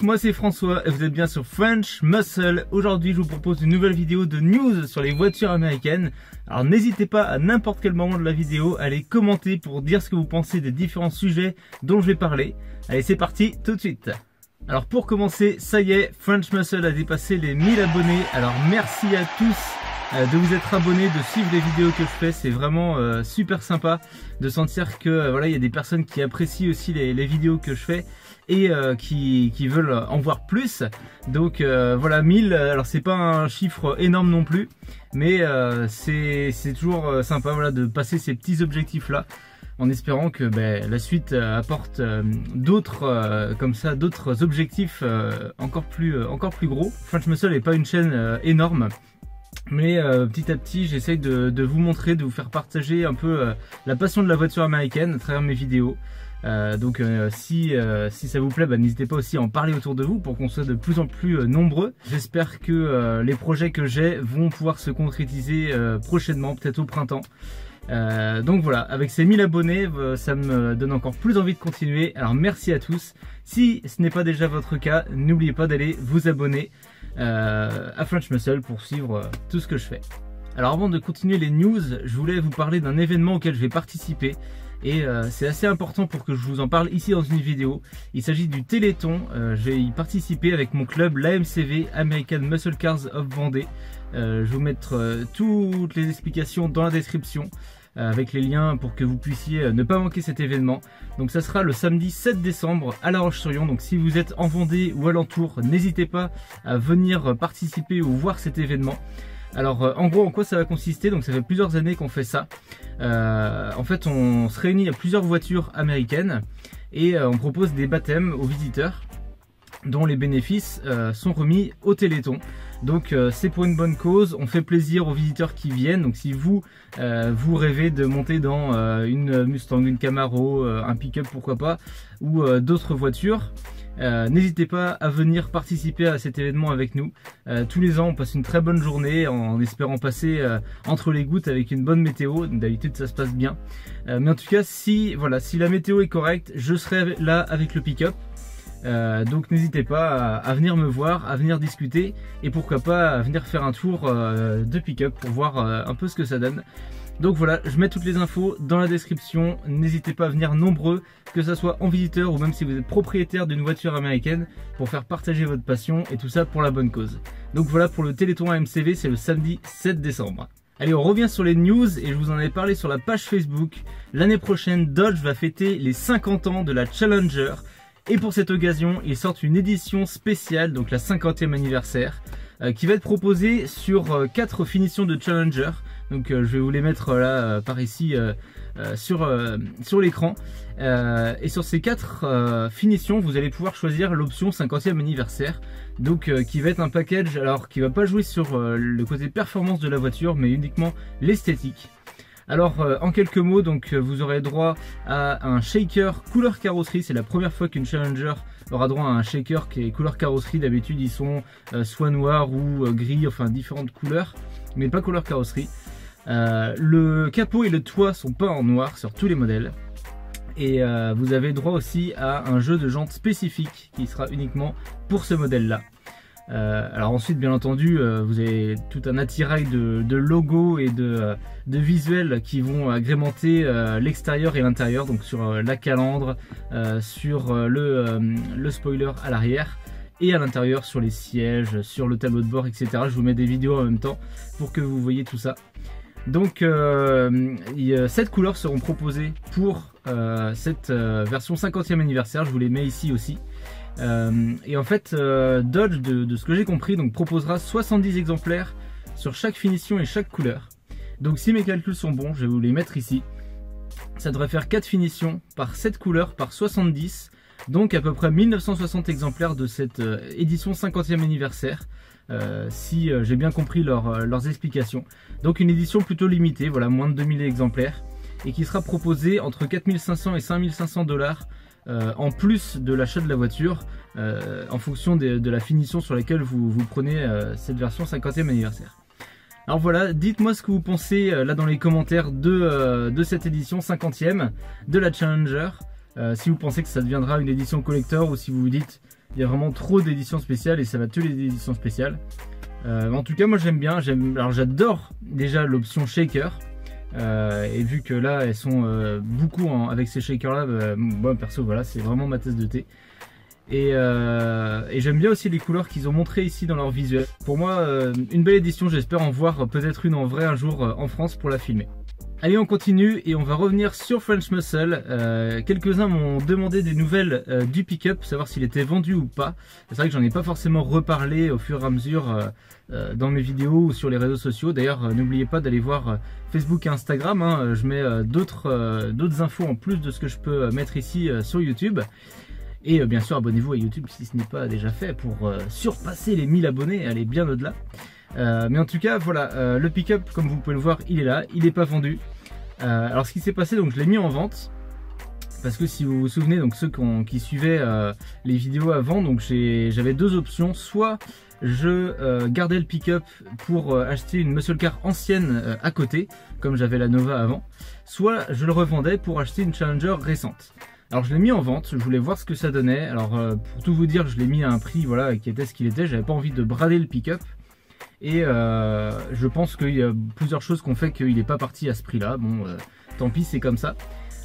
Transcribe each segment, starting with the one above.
moi c'est François et vous êtes bien sur French Muscle. Aujourd'hui je vous propose une nouvelle vidéo de news sur les voitures américaines. Alors n'hésitez pas à n'importe quel moment de la vidéo à les commenter pour dire ce que vous pensez des différents sujets dont je vais parler. Allez c'est parti tout de suite. Alors pour commencer, ça y est, French Muscle a dépassé les 1000 abonnés. Alors merci à tous de vous être abonnés, de suivre les vidéos que je fais. C'est vraiment super sympa de sentir que voilà, il y a des personnes qui apprécient aussi les vidéos que je fais et qui veulent en voir plus. Donc voilà, 1000, alors c'est pas un chiffre énorme non plus, mais c'est toujours sympa voilà, de passer ces petits objectifs là, en espérant que la suite apporte d'autres comme ça, d'autres objectifs encore plus gros. French Muscle n'est pas une chaîne énorme, mais petit à petit j'essaye de vous montrer, de vous faire partager un peu la passion de la voiture américaine à travers mes vidéos. Donc si ça vous plaît, n'hésitez pas aussi à en parler autour de vous pour qu'on soit de plus en plus nombreux. J'espère que les projets que j'ai vont pouvoir se concrétiser prochainement, peut-être au printemps. Donc voilà, avec ces 1000 abonnés, ça me donne encore plus envie de continuer. Alors merci à tous. Si ce n'est pas déjà votre cas, n'oubliez pas d'aller vous abonner à French Muscle pour suivre tout ce que je fais. Alors avant de continuer les news, je voulais vous parler d'un événement auquel je vais participer. Et c'est assez important pour que je vous en parle ici dans une vidéo. Il s'agit du Téléthon. Je vais y participer avec mon club, l'AMCV, American Muscle Cars of Vendée. Je vais vous mettre toutes les explications dans la description avec les liens pour que vous puissiez ne pas manquer cet événement. Donc ça sera le samedi 7 décembre à La Roche-sur-Yon. Donc si vous êtes en Vendée ou alentour, n'hésitez pas à venir participer ou voir cet événement. Alors en gros, en quoi ça va consister? Donc ça fait plusieurs années qu'on fait ça. En fait on se réunit à plusieurs voitures américaines et on propose des baptêmes aux visiteurs dont les bénéfices sont remis au Téléthon. Donc c'est pour une bonne cause, on fait plaisir aux visiteurs qui viennent. Donc si vous rêvez de monter dans une Mustang, une Camaro, un pick-up pourquoi pas, ou d'autres voitures, n'hésitez pas à venir participer à cet événement avec nous. Tous les ans on passe une très bonne journée en espérant passer entre les gouttes avec une bonne météo. D'habitude ça se passe bien, mais en tout cas si la météo est correcte, je serai là avec le pick-up. Donc n'hésitez pas à venir me voir, à venir discuter et pourquoi pas à venir faire un tour de pick-up pour voir un peu ce que ça donne. Donc voilà, je mets toutes les infos dans la description. N'hésitez pas à venir nombreux, que ce soit en visiteur ou même si vous êtes propriétaire d'une voiture américaine, pour faire partager votre passion et tout ça pour la bonne cause. Donc voilà pour le Téléthon AMCV, c'est le samedi 7 décembre. Allez, on revient sur les news et je vous en ai parlé sur la page Facebook. L'année prochaine, Dodge va fêter les 50 ans de la Challenger. Et pour cette occasion, ils sortent une édition spéciale, donc la 50e anniversaire, qui va être proposée sur 4 finitions de Challenger. Donc je vais vous les mettre là par ici sur l'écran. Et sur ces 4 finitions, vous allez pouvoir choisir l'option 50e anniversaire. Donc qui va être un package, alors qui va pas jouer sur le côté performance de la voiture, mais uniquement l'esthétique. Alors en quelques mots, donc vous aurez droit à un shaker couleur carrosserie. C'est la première fois qu'une Challenger aura droit à un shaker qui est couleur carrosserie. D'habitude ils sont soit noirs ou gris, enfin différentes couleurs, mais pas couleur carrosserie. Le capot et le toit sont peints en noir sur tous les modèles. Et vous avez droit aussi à un jeu de jantes spécifique qui sera uniquement pour ce modèle là. Alors ensuite bien entendu vous avez tout un attirail de logos et de visuels qui vont agrémenter l'extérieur et l'intérieur, donc sur la calandre, sur le spoiler à l'arrière et à l'intérieur, sur les sièges, sur le tableau de bord, etc. Je vous mets des vidéos en même temps pour que vous voyez tout ça. Donc 7 couleurs seront proposées pour cette version 50e anniversaire, je vous les mets ici aussi. Et en fait Dodge, de ce que j'ai compris, donc proposera 70 exemplaires sur chaque finition et chaque couleur. Donc si mes calculs sont bons, je vais vous les mettre ici. Ça devrait faire 4 finitions par 7 couleurs par 70, donc à peu près 1960 exemplaires de cette édition 50e anniversaire. Si j'ai bien compris leurs explications. Donc une édition plutôt limitée, voilà, moins de 2000 exemplaires, et qui sera proposée entre 4500 et 5500 $. En plus de l'achat de la voiture, en fonction de la finition sur laquelle vous prenez cette version 50e anniversaire. Alors voilà, dites-moi ce que vous pensez là dans les commentaires de cette édition 50e de la Challenger. Si vous pensez que ça deviendra une édition collector ou si vous vous dites Il y a vraiment trop d'éditions spéciales et ça va tuer les éditions spéciales. En tout cas, moi j'aime bien. Alors j'adore déjà l'option shaker. Et vu que là elles sont beaucoup avec ces shakers là, moi perso voilà, c'est vraiment ma tasse de thé. Et j'aime bien aussi les couleurs qu'ils ont montrées ici dans leur visuel. Pour moi, une belle édition, j'espère en voir peut-être une en vrai un jour en France pour la filmer. Allez, on continue et on va revenir sur French Muscle. Quelques-uns m'ont demandé des nouvelles du pick-up, savoir s'il était vendu ou pas. C'est vrai que j'en ai pas forcément reparlé au fur et à mesure dans mes vidéos ou sur les réseaux sociaux. D'ailleurs, n'oubliez pas d'aller voir Facebook et Instagram. Hein. Je mets d'autres infos en plus de ce que je peux mettre ici sur YouTube. Et bien sûr, abonnez-vous à YouTube si ce n'est pas déjà fait pour surpasser les 1000 abonnés, aller bien au-delà. Mais en tout cas, voilà, le pick-up, comme vous pouvez le voir, il est là, il n'est pas vendu. Alors ce qui s'est passé, donc je l'ai mis en vente. Parce que si vous vous souvenez, donc ceux qui suivaient les vidéos avant, donc j'avais deux options. Soit je gardais le pick-up pour acheter une muscle car ancienne à côté, comme j'avais la Nova avant. Soit je le revendais pour acheter une Challenger récente. Alors je l'ai mis en vente, je voulais voir ce que ça donnait. Alors pour tout vous dire, je l'ai mis à un prix voilà, qui était ce qu'il était. J'avais pas envie de brader le pick-up. Et je pense qu'il y a plusieurs choses qui ont fait qu'il n'est pas parti à ce prix là. Bon tant pis, c'est comme ça.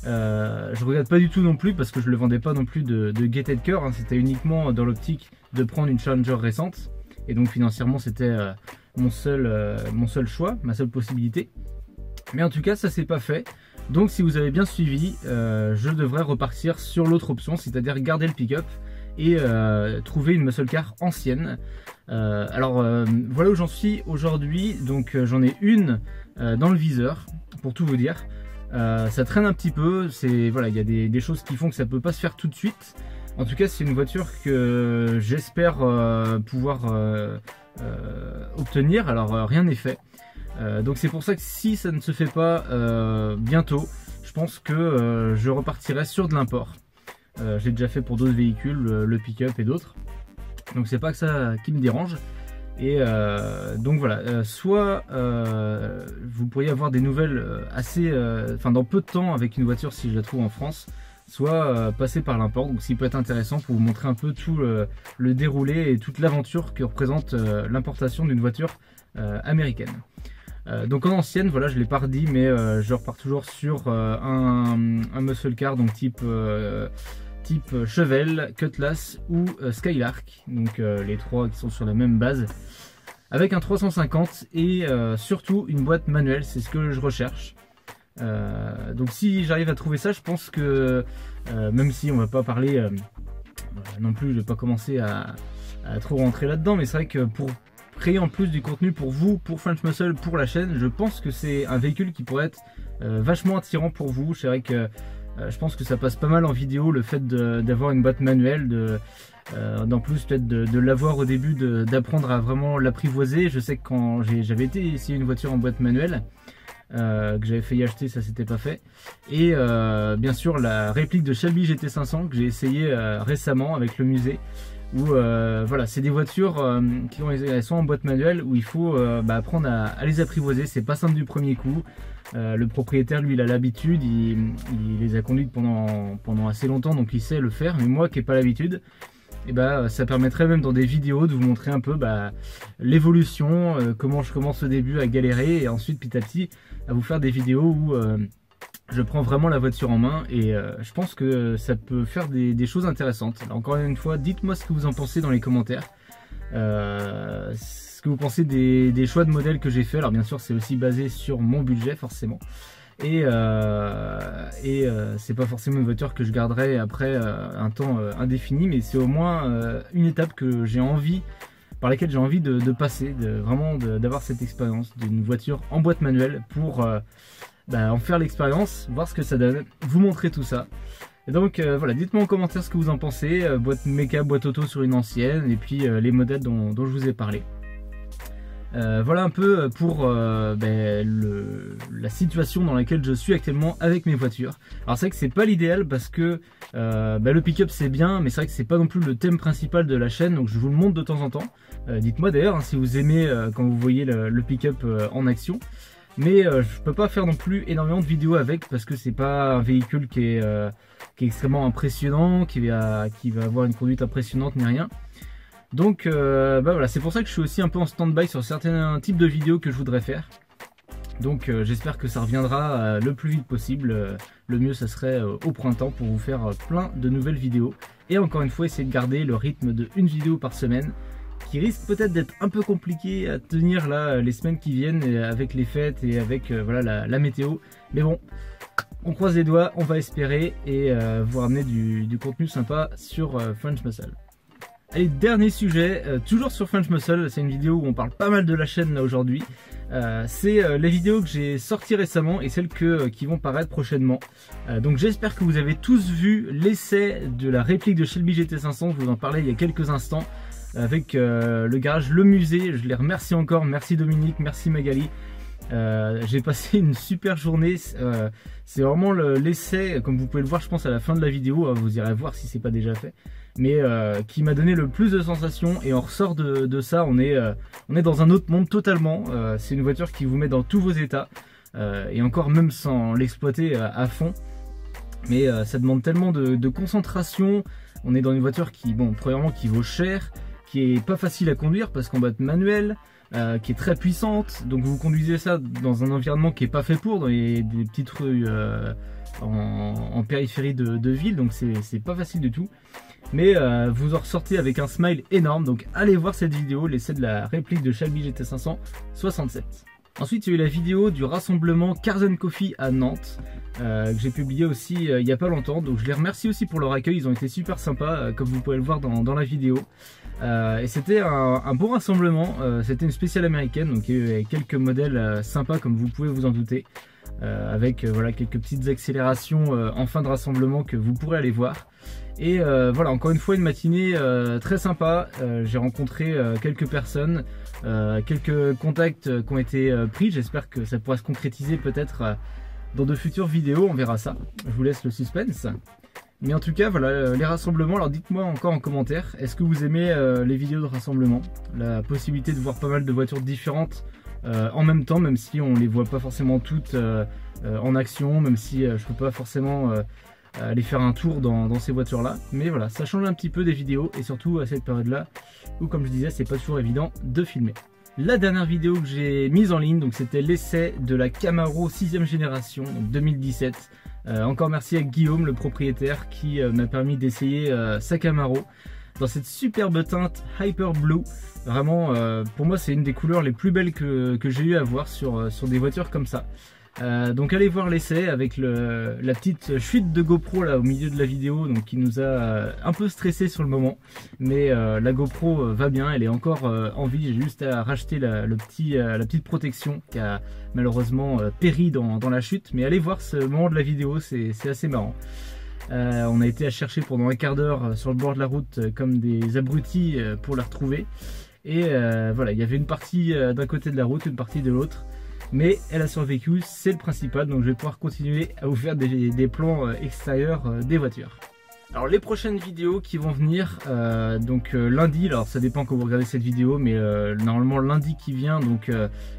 Je regrette pas du tout non plus parce que je le vendais pas non plus de gaieté de cœur, hein. C'était uniquement dans l'optique de prendre une Challenger récente. Et donc financièrement c'était mon seul choix, ma seule possibilité. Mais en tout cas ça s'est pas fait. Donc si vous avez bien suivi, je devrais repartir sur l'autre option, c'est-à-dire garder le pick-up et trouver une muscle car ancienne. Alors voilà où j'en suis aujourd'hui. Donc j'en ai une dans le viseur, pour tout vous dire. Ça traîne un petit peu, voilà, il y a des choses qui font que ça peut pas se faire tout de suite. En tout cas c'est une voiture que j'espère pouvoir obtenir. Alors rien n'est fait. Donc c'est pour ça que si ça ne se fait pas bientôt, je pense que je repartirai sur de l'import. J'ai déjà fait pour d'autres véhicules, le pick-up et d'autres. Donc c'est pas que ça qui me dérange. Et donc voilà, soit vous pourriez avoir des nouvelles dans peu de temps avec une voiture si je la trouve en France, soit passer par l'import. Donc ce qui peut être intéressant pour vous montrer un peu tout le déroulé et toute l'aventure que représente l'importation d'une voiture américaine. Donc en ancienne, voilà, je l'ai pas redit, mais je repars toujours sur un muscle car, donc type Chevelle, Cutlass ou Skylark, donc les trois qui sont sur la même base, avec un 350 et surtout une boîte manuelle, c'est ce que je recherche. Donc si j'arrive à trouver ça, je pense que même si on va pas parler non plus, je vais pas commencer à trop rentrer là-dedans, mais c'est vrai que pour créer en plus du contenu pour vous, pour French Muscle, pour la chaîne, je pense que c'est un véhicule qui pourrait être vachement attirant pour vous. C'est vrai que je pense que ça passe pas mal en vidéo, le fait d'avoir une boîte manuelle, d'en plus peut-être de l'avoir au début, d'apprendre à vraiment l'apprivoiser. Je sais que quand j'avais été essayer une voiture en boîte manuelle, que j'avais failli acheter, ça s'était pas fait. Et bien sûr la réplique de Shelby GT500 que j'ai essayé récemment avec le musée. Où voilà, c'est des voitures elles sont en boîte manuelle où il faut apprendre à les apprivoiser. C'est pas simple du premier coup. Le propriétaire lui il a l'habitude, il les a conduites pendant assez longtemps, donc il sait le faire. Mais moi qui n'ai pas l'habitude, et ça permettrait même dans des vidéos de vous montrer un peu l'évolution, comment je commence au début à galérer et ensuite petit à petit à vous faire des vidéos où je prends vraiment la voiture en main et je pense que ça peut faire des choses intéressantes. Alors, encore une fois, dites-moi ce que vous en pensez dans les commentaires. Ce que vous pensez des choix de modèles que j'ai fait. Alors bien sûr c'est aussi basé sur mon budget forcément. Et c'est pas forcément une voiture que je garderai après un temps indéfini, mais c'est au moins une étape que j'ai envie, par laquelle j'ai envie de passer, vraiment d'avoir cette expérience d'une voiture en boîte manuelle pour en faire l'expérience, voir ce que ça donne, vous montrer tout ça. Et donc voilà, dites-moi en commentaire ce que vous en pensez, boîte méca, boîte auto sur une ancienne, et puis les modèles dont je vous ai parlé. Voilà un peu pour la situation dans laquelle je suis actuellement avec mes voitures. Alors c'est vrai que c'est pas l'idéal parce que le pick-up c'est bien, mais c'est vrai que c'est pas non plus le thème principal de la chaîne, donc je vous le montre de temps en temps. Dites-moi d'ailleurs si vous aimez quand vous voyez le pick-up en action. mais je peux pas faire non plus énormément de vidéos avec parce que c'est pas un véhicule qui est extrêmement impressionnant, qui va avoir une conduite impressionnante ni rien. Donc voilà, c'est pour ça que je suis aussi un peu en stand-by sur certains types de vidéos que je voudrais faire. Donc j'espère que ça reviendra le plus vite possible. Le mieux ça serait au printemps pour vous faire plein de nouvelles vidéos. Et encore une fois, essayer de garder le rythme de une vidéo par semaine, qui risque peut-être d'être un peu compliqué à tenir là les semaines qui viennent avec les fêtes et avec voilà, la météo. Mais bon, on croise les doigts, on va espérer et vous ramener du contenu sympa sur French Muscle. Allez, dernier sujet, toujours sur French Muscle, c'est une vidéo où on parle pas mal de la chaîne là aujourd'hui. C'est les vidéos que j'ai sorties récemment et celles qui vont paraître prochainement. Donc j'espère que vous avez tous vu l'essai de la réplique de Shelby GT500, je vous en parlais il y a quelques instants, avec le garage Le Musée. Je les remercie encore, merci Dominique, merci Magali. J'ai passé une super journée, c'est vraiment l'essai, comme vous pouvez le voir je pense à la fin de la vidéo, vous irez voir si c'est pas déjà fait, mais qui m'a donné le plus de sensations. Et on ressort de ça, on est dans un autre monde totalement. C'est une voiture qui vous met dans tous vos états, et encore même sans l'exploiter à fond, mais ça demande tellement de concentration. On est dans une voiture qui, bon, premièrement qui vaut cher, qui est pas facile à conduire parce qu'on va être manuel, qui est très puissante, donc vous conduisez ça dans un environnement qui est pas fait pour, dans des petites rues en périphérie de ville, donc c'est pas facile du tout. Mais vous en ressortez avec un smile énorme, donc allez voir cette vidéo, l'essai de la réplique de Shelby GT500 67. Ensuite, il y a eu la vidéo du rassemblement Cars & Coffee à Nantes, que j'ai publié aussi il n'y a pas longtemps. Donc je les remercie aussi pour leur accueil, ils ont été super sympas, comme vous pouvez le voir dans la vidéo. Et c'était un bon rassemblement, c'était une spéciale américaine, donc il y avait quelques modèles sympas comme vous pouvez vous en douter. Avec voilà, quelques petites accélérations en fin de rassemblement que vous pourrez aller voir. Et voilà, encore une fois une matinée très sympa. J'ai rencontré quelques personnes, quelques contacts qui ont été pris. J'espère que ça pourra se concrétiser peut-être dans de futures vidéos, on verra ça. Je vous laisse le suspense. Mais en tout cas, voilà les rassemblements. Alors dites-moi encore en commentaire, est-ce que vous aimez les vidéos de rassemblement? La possibilité de voir pas mal de voitures différentes en même temps, même si on les voit pas forcément toutes en action, même si je peux pas forcément aller faire un tour dans ces voitures là, mais voilà, ça change un petit peu des vidéos, et surtout à cette période là où, comme je disais, c'est pas toujours évident de filmer. La dernière vidéo que j'ai mise en ligne, donc c'était l'essai de la Camaro 6ème génération, donc 2017. Encore merci à Guillaume, le propriétaire, qui m'a permis d'essayer sa Camaro dans cette superbe teinte Hyper Blue. Vraiment, pour moi, c'est une des couleurs les plus belles que j'ai eu à voir sur des voitures comme ça. Donc allez voir l'essai avec la petite chute de GoPro là au milieu de la vidéo, donc qui nous a un peu stressé sur le moment, mais la GoPro va bien, elle est encore en vie. J'ai juste à racheter la petite protection qui a malheureusement péri dans la chute, mais allez voir ce moment de la vidéo, c'est assez marrant. On a été à chercher pendant un quart d'heure sur le bord de la route comme des abrutis pour la retrouver, et voilà, il y avait une partie d'un côté de la route, une partie de l'autre, mais elle a survécu, c'est le principal. Donc je vais pouvoir continuer à vous faire des plans extérieurs des voitures. Alors les prochaines vidéos qui vont venir, lundi, alors ça dépend quand vous regardez cette vidéo, mais normalement lundi qui vient, donc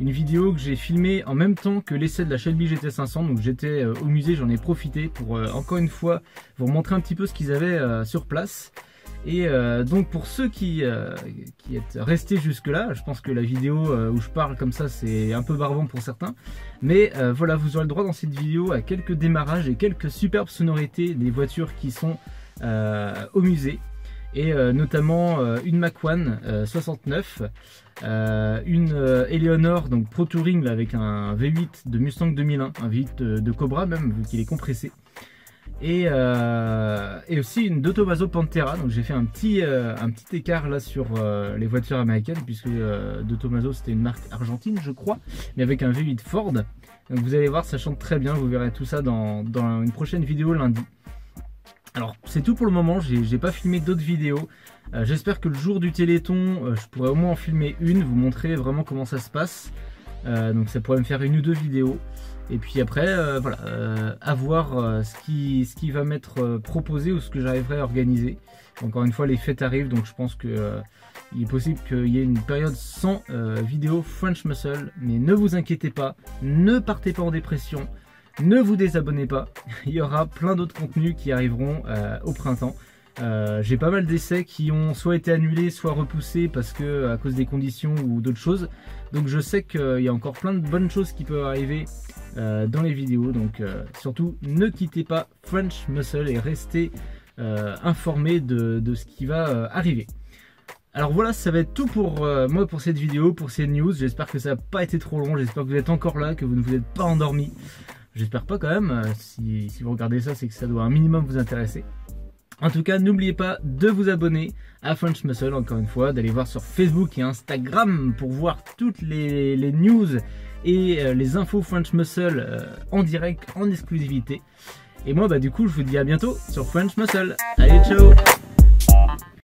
une vidéo que j'ai filmée en même temps que l'essai de la Shelby GT500. Donc j'étais au musée, j'en ai profité pour encore une fois vous montrer un petit peu ce qu'ils avaient sur place. Et donc pour ceux qui êtes restés jusque là, je pense que la vidéo où je parle comme ça c'est un peu barbant pour certains, mais voilà, vous aurez le droit dans cette vidéo à quelques démarrages et quelques superbes sonorités des voitures qui sont au musée, et notamment une Mach-1 69, une Eleonore donc Pro Touring là, avec un V8 de Mustang 2001, un V8 de Cobra même vu qu'il est compressé. Et aussi une de Tommaso Pantera. Donc j'ai fait un petit écart là sur les voitures américaines, puisque de Tommaso c'était une marque argentine je crois, mais avec un V8 Ford. Donc vous allez voir, ça chante très bien, vous verrez tout ça dans une prochaine vidéo lundi. Alors c'est tout pour le moment, j'ai pas filmé d'autres vidéos. J'espère que le jour du Téléthon je pourrai au moins en filmer une, vous montrer vraiment comment ça se passe. Donc ça pourrait me faire une ou deux vidéos. Et puis après, voilà, à voir ce qui va m'être proposé ou ce que j'arriverai à organiser. Encore une fois, les fêtes arrivent, donc je pense que Il est possible qu'il y ait une période sans vidéo French Muscle, mais ne vous inquiétez pas, ne partez pas en dépression, ne vous désabonnez pas. Il y aura plein d'autres contenus qui arriveront au printemps. J'ai pas mal d'essais qui ont soit été annulés, soit repoussés parce que à cause des conditions ou d'autres choses. Donc je sais qu'il y a encore plein de bonnes choses qui peuvent arriver dans les vidéos. Donc surtout ne quittez pas French Muscle et restez informés de ce qui va arriver. Alors voilà, ça va être tout pour moi pour cette vidéo, pour ces news. J'espère que ça n'a pas été trop long, j'espère que vous êtes encore là, que vous ne vous êtes pas endormis. J'espère pas quand même, si vous regardez ça, c'est que ça doit un minimum vous intéresser. En tout cas, n'oubliez pas de vous abonner à French Muscle, encore une fois, d'aller voir sur Facebook et Instagram pour voir toutes les news et les infos French Muscle en direct, en exclusivité. Et moi, du coup, je vous dis à bientôt sur French Muscle. Allez, ciao!